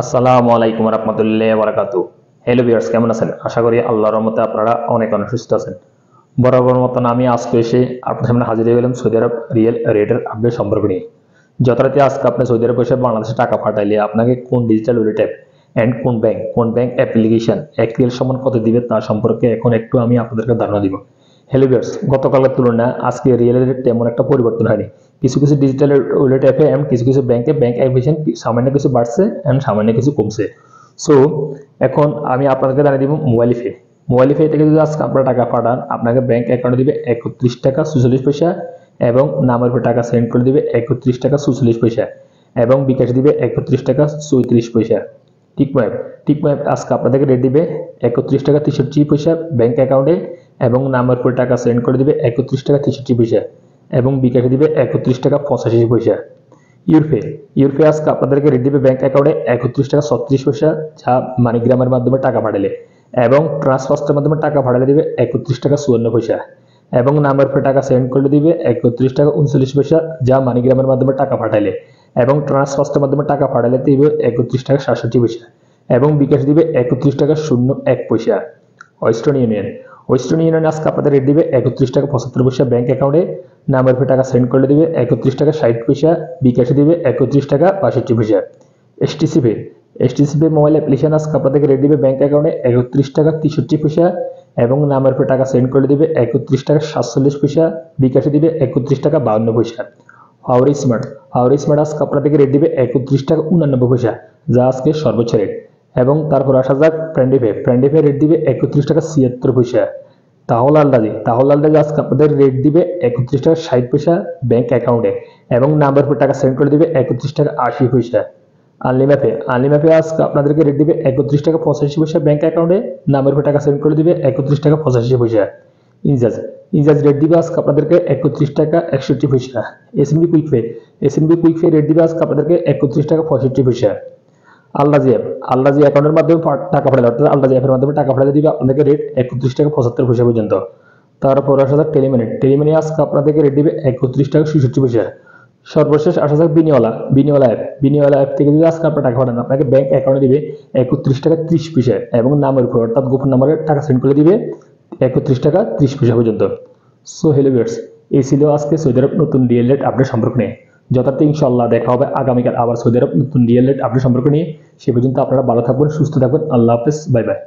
আসসালামু আলাইকুম রহমতুল্লাহ বারাকাতু। হ্যালো ভিউয়ার্স, কেমন আছেন? আশা করি আল্লাহর রহমতে আপনারা অনেক অনেক সুস্থ আছেন। বরাবর মতন আমি আজকে এসে আপনার সামনে হাজির হয়ে গেলাম সৌদি আরব রিয়েল রেটের আপডেট সম্পর্কে নিয়ে। যথারীতি আজকে আপনি সৌদি আরব বসে বাংলাদেশে টাকা পাঠাইলে আপনাকে কোন ডিজিটাল ওয়ালেট অ্যাপ অ্যান্ড কোন ব্যাংক অ্যাপ্লিকেশন এক রিয়েল সমান কত দিবে তার সম্পর্কে এখন একটু আমি আপনাদেরকে ধারণা দিব। হ্যালো ভিউয়ার্স, গতকালের তুলনায় আজকে রিয়েল রেট তেমন একটা পরিবর্তন হয়নি। কিছু কিছু ডিজিটাল ওয়ালেট অ্যাপে এন্ড কিছু কিছু ব্যাংক অ্যাপ্লিকেশন সামান্য কিছু বাড়ছে এন্ড সামান্য কিছু কমছে। সো এখন আমি আপনাদেরকে জানিয়ে দিব মোবাইল ফে থেকে যদি আজকে আপনারা টাকা পাঠান আপনাকে ব্যাংক অ্যাকাউন্টে দিবে 31 টাকা 44 পয়সা এবং নামের উপর টাকা সেন্ড করে দিবে 31 টাকা 44 পয়সা এবং বিকাশ দিবে 31 টাকা 34 পয়সা। টিকমো অ্যাপ আজকে আপনাদেরকে রেট দিবে 31 টাকা 63 পয়সা ব্যাংক অ্যাকাউন্টে এবং নামের উপর টাকা সেন্ড করে দিবে 31 টাকা 63 পয়সা এবং বিকাশে দিবে 31 টাকা 85 পয়সা। ইউরপে আজকে আপনাদেরকে রেট দিবে ব্যাংক অ্যাকাউন্টে 31 টাকা 36 পয়সা যা মানিগ্রামের মাধ্যমে টাকা পাঠালে এবং ট্রান্সফারের মাধ্যমে টাকা পাঠালে দিবে 31 টাকা 54 পয়সা এবং নাম্বার পে টাকা সেন্ড করে দিবে 31 টাকা 39 পয়সা যা মানিগ্রামের মাধ্যমে টাকা পাঠালে এবং ট্রান্সফারের মাধ্যমে টাকা পাঠালে দিবে 31 টাকা 67 পয়সা এবং বিকাশ দিবে 31 টাকা 01 পয়সা। ওয়েস্টার্ন ইউনিয়ন আজকে আপনাদের রেট দিবে 31 টাকা 75 পয়সা ব্যাংক অ্যাকাউন্টে নাম্বার পে টাকা সেন্ড করে দিবে 31 টাকা 60 পয়সা বিকাশে দিবে 31 টাকা 62 পয়সা। এসটিসি পে মোবাইল অ্যাপ্লিকেশন আজকে আপনাদেরকে রেট দিবে ব্যাংক অ্যাকাউন্টে 31 টাকা 63 পয়সা এবং নাম্বার পে টাকা সেন্ড করে দিবে 31 টাকা 47 পয়সা বিকাশে দিবে 31 টাকা 52 পয়সা। হাওড়ি স্মার্ট আজকে আপনাদেরকে রেট দিবে 31 টাকা 89 পয়সা যা আজকে সর্বোচ্চ রেট এবং তারপর আসা যাক ফ্রেন্ডিফে রেট দিবে 31 টাকা 76 পয়সা। তাহলে আলদাজি আজকে আপনাদের রেট দিবে 31 টাকা 60 পয়সা ব্যাংক অ্যাকাউন্টে এবং নাম্বার পর টাকা সেন্ড করে দিবে 31 টাকা 80 পয়সা। আনলিম্যাপে আজকে আপনাদেরকে রেট দিবে 31 টাকা 85 পয়সা ব্যাংক অ্যাকাউন্টে নাম্বার পর টাকা সেন্ড করে দিবে 31 টাকা 85 পয়সা। ইনজাজ রেট দিবে আজকে আপনাদেরকে 31 টাকা 61 পয়সা। এসএনবি কুইক পে রেট দিবে আজকে আপনাদেরকে 31 টাকা 65 পয়সা। আল্লাজি অ্যাকাউন্টের মাধ্যমে টাকা পাঠালে অর্থাৎ আল্লাজি অ্যাপের মাধ্যমে টাকা পাঠালে দিবে আপনাদেরকে রেট 31 টাকা 75 পয়সা পর্যন্ত। তারপর আসা যাক টেলিমানি আজকে আপনাদেরকে রেট দিবে 31 টাকা 66 পয়সা। সর্বশেষ আসা যাক বিনিওয়ালা অ্যাপ থেকে যদি আজকে আপনার টাকা পাঠান আপনাকে ব্যাংক অ্যাকাউন্টে দিবে 31 টাকা 30 পয়সা এবং নামের উপর অর্থাৎ গোপন নাম্বারে টাকা সেন্ড করে দিবে 31 টাকা 30 পয়সা পর্যন্ত। সো হ্যালো ভিউয়ার্স, এই ছিল আজকে সৌদি আরব নতুন রিয়েল রেট আপডেট সম্পর্কে নিয়ে। যথার্থ ইনশাআল্লাহ দেখা হবে আগামীকাল আবার সৌদি আরব নতুন রিয়েল রেট আপডেট সম্পর্কে নিয়ে। সে পর্যন্ত আপনারা ভালো থাকবেন, সুস্থ থাকবেন। আল্লাহ হাফেজ, বাই বাই।